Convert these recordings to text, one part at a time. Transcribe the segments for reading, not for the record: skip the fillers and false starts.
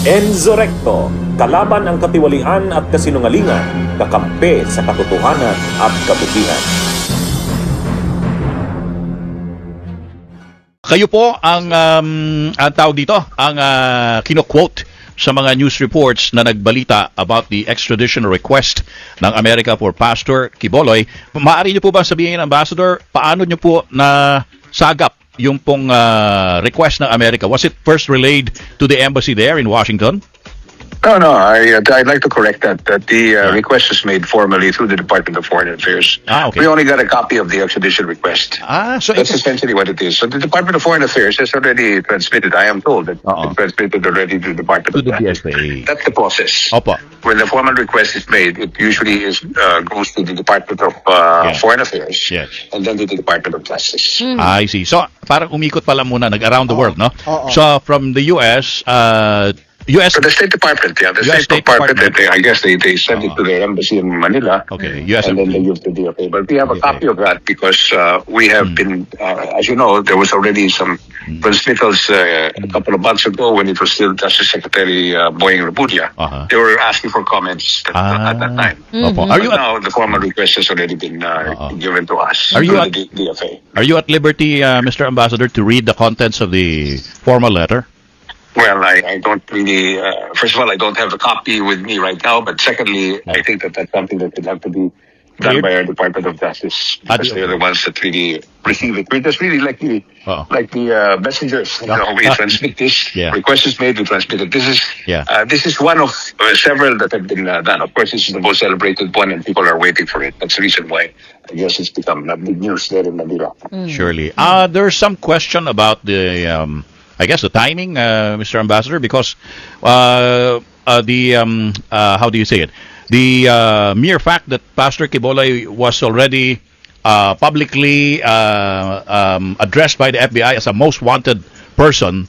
Enzorecto, kalaban ang katiwalian at kasinungalingan, kakampi sa katotohanan at kabutihan. Kayo po ang tawag dito, ang kino-quote sa mga news reports na nagbalita about the extradition request ng Amerika for Pastor Quiboloy. Maaari niyo po ba sabihin, Ambassador, paano niyo po na sagap yung pong request ng Amerika? Was it first relayed to the embassy there in Washington? No. I'd like to correct that. That the request was made formally through the Department of Foreign Affairs. Okay. We only got a copy of the extradition request. So that's essentially what it is. So the Department of Foreign Affairs has already transmitted. I am told that it's transmitted already to the Department of Justice. That's the process. Opo. When the formal request is made, it usually goes to the Department of Foreign Affairs, and then to the Department of Justice. I see. So parang umikot pala muna, nag-around the world, no? So from the US, So the State Department, the State Department, I guess they send it to their embassy in Manila. Okay, and then they give to the DFA. But we have a copy of that because we have been, as you know, there was already some transmittals a couple of months ago when it was still Justice Secretary Boying Rebudia. They were asking for comments at that time. Now the formal request has already been given to us. Are you at the DFA? Are you at liberty, Mr. Ambassador, to read the contents of the formal letter? Well, I don't really, first of all, I don't have a copy with me right now, but secondly, I think that that's something that would have to be done by our Department of Justice, because they're the ones that really receive it. We're just really like the messengers. We transmit this, request is made, we transmit it. This is one of several that have been done. Of course, this is the most celebrated one, and people are waiting for it. That's the reason why I guess it's become big news there in Manila. Surely. There's some question about the I guess the timing, Mr. Ambassador, because how do you say it? The mere fact that Pastor Quiboloy was already publicly addressed by the FBI as a most wanted person,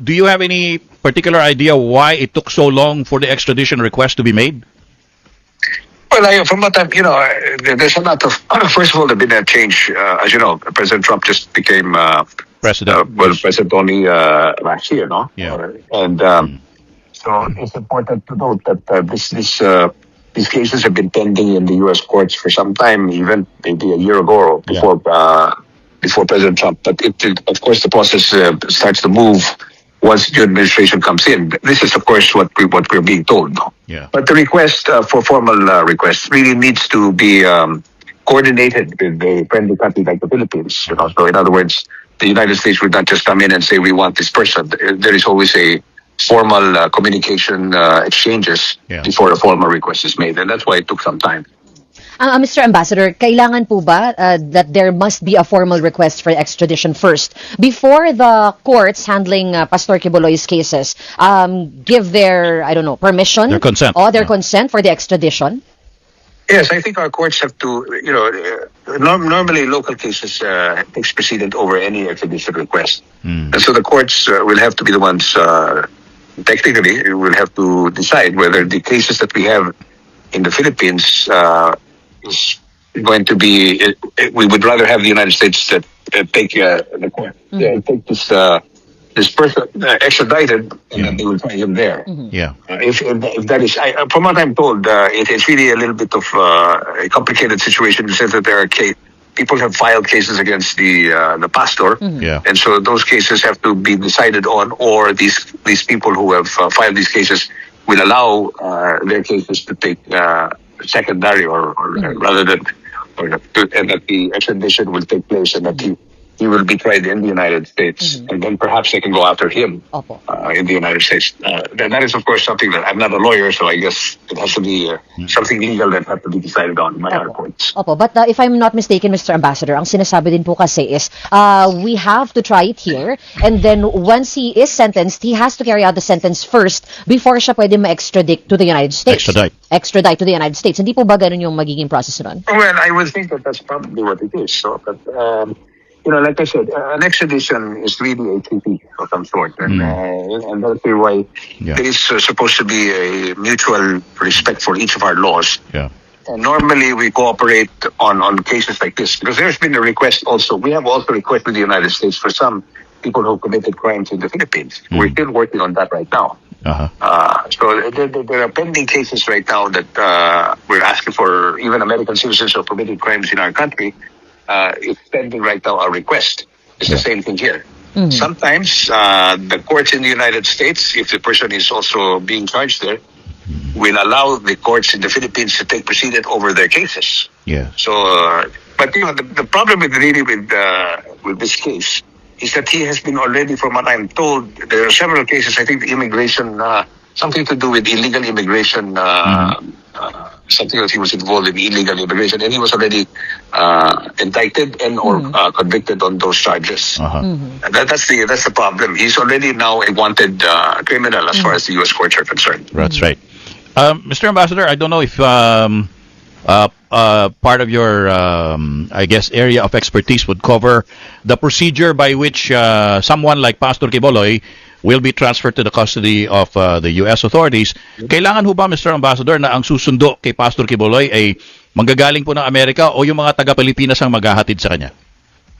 do you have any particular idea why it took so long for the extradition request to be made? Well, from what time, there's a lot of. First of all, there's been a change. As you know, President Trump just became president. President only last year, no? Yeah. And so it's important to note that these cases have been pending in the U.S. courts for some time, even maybe a year ago or before President Trump. But of course, the process starts to move once the administration comes in. This is, of course, what we're being told. No? Yeah. But the request for formal request really needs to be coordinated with a friendly country like the Philippines. So in other words, the United States would not just come in and say we want this person. There is always a formal communication exchanges before a formal request is made, and that's why it took some time. Mr. Ambassador, kailangan po ba that there must be a formal request for extradition first before the courts handling Pastor Quiboloy's cases give their, permission? Their consent. Or their consent for the extradition? Yes, I think our courts have to, normally local cases takes precedent over any extradition request. And so the courts will have to be the ones, technically, will have to decide whether the cases that we have in the Philippines is going to be, we would rather have the United States that take the court, take this person extradited, and then they will try him there. If that is, from what I'm told, it's really a little bit of a complicated situation in the sense that there are people have filed cases against the pastor, and so those cases have to be decided on, or these people who have filed these cases will allow their cases to take secondary, or rather than, and that the extradition will take place, and that he will be tried in the United States, and then perhaps they can go after him in the United States. That is, of course, something that I'm not a lawyer, so I guess it has to be something legal that has to be decided on by our courts. But if I'm not mistaken, Mr. Ambassador, ang sinasabi din po kasi is we have to try it here, and then once he is sentenced, he has to carry out the sentence first before siya pwede ma-extradite to the United States. Extradite to the United States. Hindi po ba ganun yung magiging process nun? Well, I would think that that's probably what it is. So, but like I said, an extradition is really a treaty of some sort, and that's why there is supposed to be a mutual respect for each of our laws. And normally, we cooperate on cases like this because there's been a request also. We have also requested the United States for some people who committed crimes in the Philippines. We're still working on that right now. So there are pending cases right now that we're asking for. Even American citizens who committed crimes in our country, it's pending right now our request. It's the same thing here. Sometimes the courts in the United States, if the person is also being charged there, will allow the courts in the Philippines to take precedent over their cases. Yeah. So, but the problem with this case is that he has been already, from what I'm told, there are several cases. I think the immigration, something to do with illegal immigration, something that he was involved in illegal immigration, and he was already indicted and or convicted on those charges. That's the problem. He's already now a wanted criminal as far as the U.S. courts are concerned. That's right. Mr. Ambassador, I don't know if part of your, I guess, area of expertise would cover the procedure by which someone like Pastor Quiboloy will be transferred to the custody of the U.S. authorities. Kailangan ho ba, Mr. Ambassador, na ang susundo kay Pastor Quiboloy ay manggagaling po ng Amerika o yung mga taga-Pilipinas ang maghahatid sa kanya?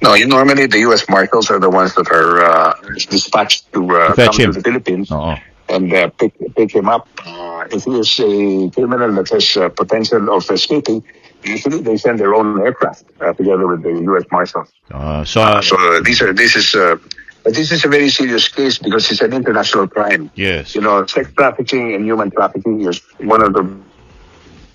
No, normally the U.S. Marshals are the ones that are dispatched to come to the Philippines. And pick him up. If he is a criminal that has potential of escaping, usually they send their own aircraft together with the U.S. Marshals. So this is a very serious case because it's an international crime. Yes. You know, sex trafficking and human trafficking is one of the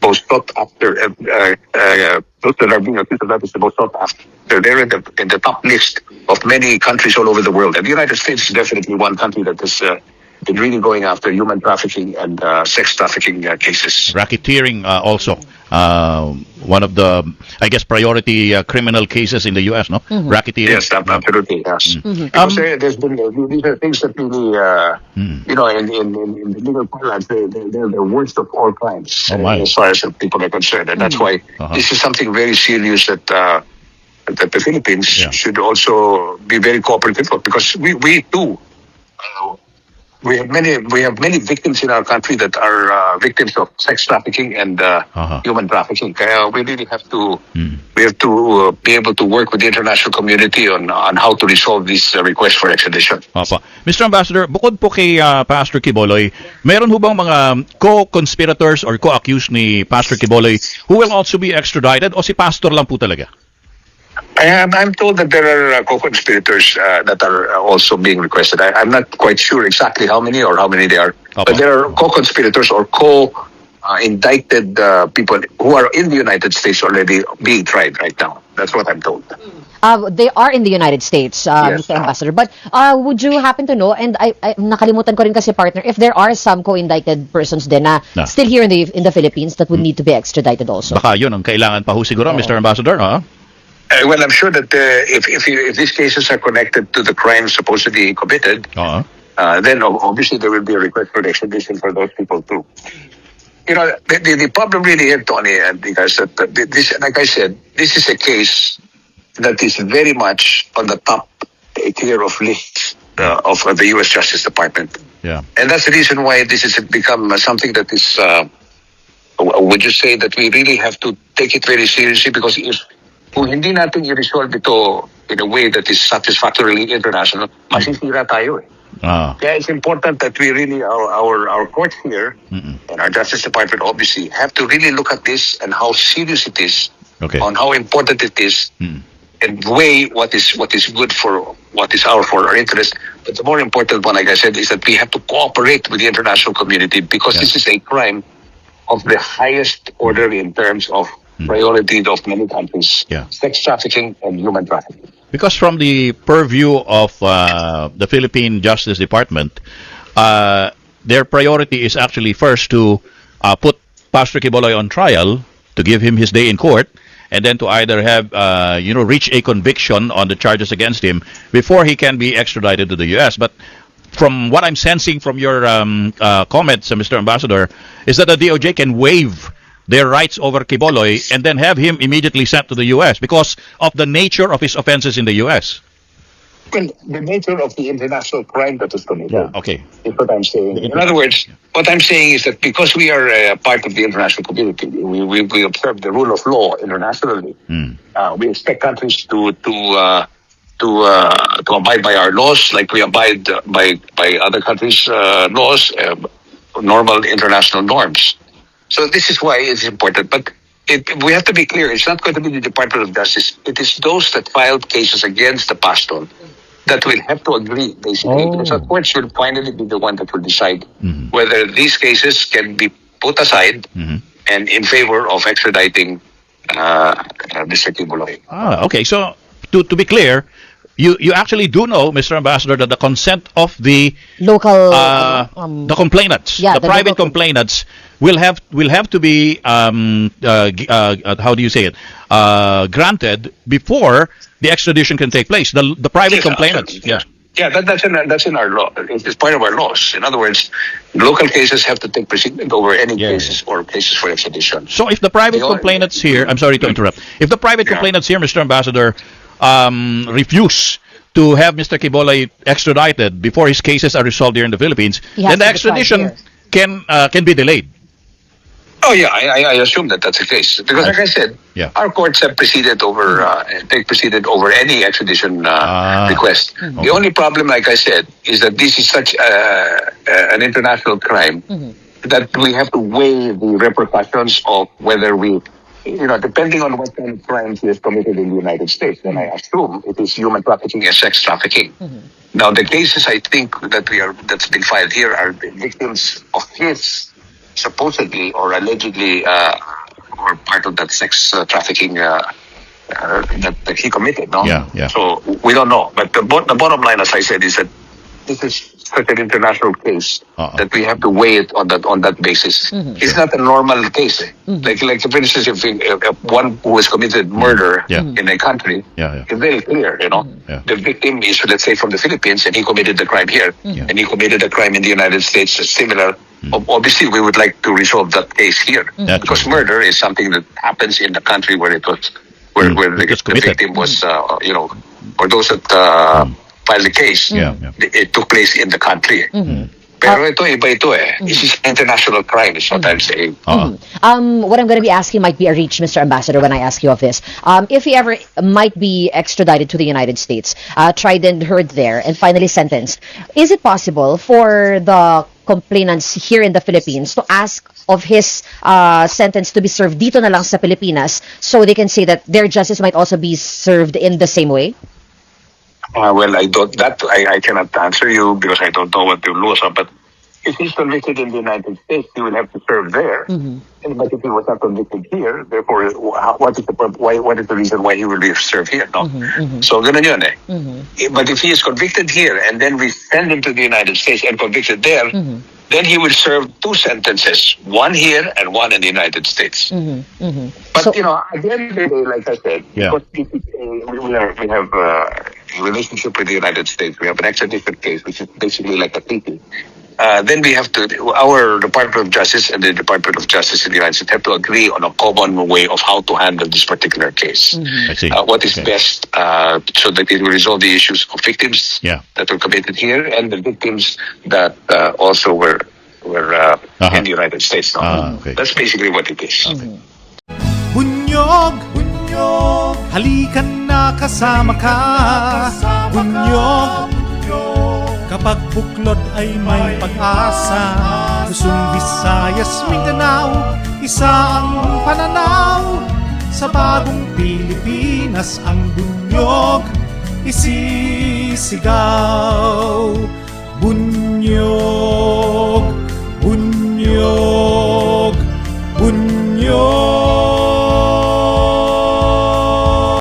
most sought after. Those that are being accused of that is the most sought after. They're in the top list of many countries all over the world, and the United States is definitely one country that is. Been really going after human trafficking and sex trafficking cases. Racketeering also. One of the, I guess, priority criminal cases in the U.S., no? Racketeering. Yes, absolutely, yes. Because there's been, these are things that really, you know, in the legal parlance, they're the worst of all crimes as far as people are concerned. And that's why this is something very serious that the Philippines should also be very cooperative of, because we too, we have many victims in our country that are victims of sex trafficking and human trafficking. We really have to be able to work with the international community on how to resolve this request for extradition. Mr. Ambassador, bukod po kay Pastor Quiboloy, meron ho bang mga co-conspirators or co-accused ni Pastor Quiboloy who will also be extradited, o si Pastor lang po talaga? I'm told that there are co-conspirators that are also being requested. I'm not quite sure exactly how many they are. But there are co-conspirators or co-indicted people who are in the United States already being tried right now. That's what I'm told. They are in the United States, Yes. Mr. Ambassador. But would you happen to know, and I nakalimutan ko rin kasi, partner, if there are some co-indicted persons din na still here in the Philippines that would need to be extradited also? Baka yun ang kailangan pa ho siguro, Mr. Ambassador, Well, I'm sure that if these cases are connected to the crimes supposedly committed, then obviously there will be a request for extradition for those people too. You know, the problem really here, Tony, and because that this, like I said, this is a case that is very much on the top tier of lists of the U.S. Justice Department. Yeah, and that's the reason why this has become something that is. Would you say that we really have to take it very seriously, because kung hindi natin i-resolve ito in a way that is satisfactorily international, masisira tayo eh. Kaya it's important that we really, our courts here and our Justice Department obviously have to really look at this and how serious it is, on how important it is, and weigh what is good for our interest. But the more important one, like I said, is that we have to cooperate with the international community, because this is a crime of the highest order in terms of priority of many countries, sex trafficking and human trafficking. Because from the purview of the Philippine Justice Department, their priority is actually first to put Pastor Quiboloy on trial, to give him his day in court, and then to either have, reach a conviction on the charges against him before he can be extradited to the U.S. But from what I'm sensing from your comments, Mr. Ambassador, is that the DOJ can waive their rights over Quiboloy and then have him immediately sent to the U.S. because of the nature of his offenses in the U.S. Well, the nature of the international crime that is committed. Is what I'm saying. In other words, what I'm saying is that because we are part of the international community, we observe the rule of law internationally. We expect countries to to abide by our laws, like we abide by other countries' laws, normal international norms. So this is why it's important. But we have to be clear, it's not going to be the Department of Justice. It is those that filed cases against the pastor that will have to agree, basically. Because the courts will finally be the one that will decide whether these cases can be put aside and in favor of extraditing Mr. Quiboloy. Okay. So to be clear, you actually do know, Mr. Ambassador, that the consent of the Local, the complainants, yeah, the the private local- complainants, will have to be how do you say it, granted before the extradition can take place. The private Yes, complainants, absolutely. Yeah, that's in our law. It's part of our laws. In other words, local cases have to take precedent over any cases or cases for extradition. So if the private The only- complainants here, I'm sorry to interrupt. If the private complainants here, Mr. Ambassador, refuse to have Mr. Quiboloy extradited before his cases are resolved here in the Philippines, He has then the to be tried extradition can be delayed. Oh yeah, I assume that that's the case because, like I said, Yeah. our courts have preceded over take preceded over any extradition request. The only problem, like I said, is that this is such an international crime that we have to weigh the repercussions of whether we, depending on what kind of crimes he has committed in the United States. And I assume it is human trafficking and sex trafficking. Now, the cases I think that's been filed here are the victims of his supposedly or allegedly or part of that sex trafficking that he committed, no? Yeah. So we don't know. But the bottom line, as I said, is that this is such an international case that we have to weigh it on that basis. It's not a normal case. Like for instance, if one who has committed murder in a country, it's very clear, the victim is, let's say, from the Philippines, and he committed the crime here, and he committed a crime in the United States, similar. Obviously, we would like to resolve that case here because murder is something that happens in the country where it was, where the victim was, or those that filed the case. It took place in the country. Pero iba ito eh. This is international crime, is what I'm saying. What I'm going to be asking might be a reach, Mr. Ambassador, when I ask you of this. If he ever might be extradited to the United States, tried and heard there, and finally sentenced, is it possible for the complainants here in the Philippines to ask of his sentence to be served dito na lang sa Pilipinas so they can say that their justice might also be served in the same way? Well, I cannot answer you because I don't know what the laws are. But if he's convicted in the United States, he will have to serve there. But if he was not convicted here, therefore, what is the reason why he will be served here? No. So ganun yun eh. But if he is convicted here and then we send him to the United States and convicted there, then he will serve two sentences, one here and one in the United States. But at the end of the day, like I said, because we have a relationship with the United States, we have an extradition case, which is basically like a treaty. Then we have to, our Department of Justice and the Department of Justice in the United States have to agree on a common way of how to handle this particular case. I see. What is best so that it will resolve the issues of victims that were committed here and the victims that also were in the United States. No? That's basically what it is. Bunyog, bunyog, halikan na kasama ka. Bunyog, kapag buklod ay may pag-asa. Luzon, Visayas, Mindanao, isa ang pananaw. Sa bagong Pilipinas ang bunyog isisigaw.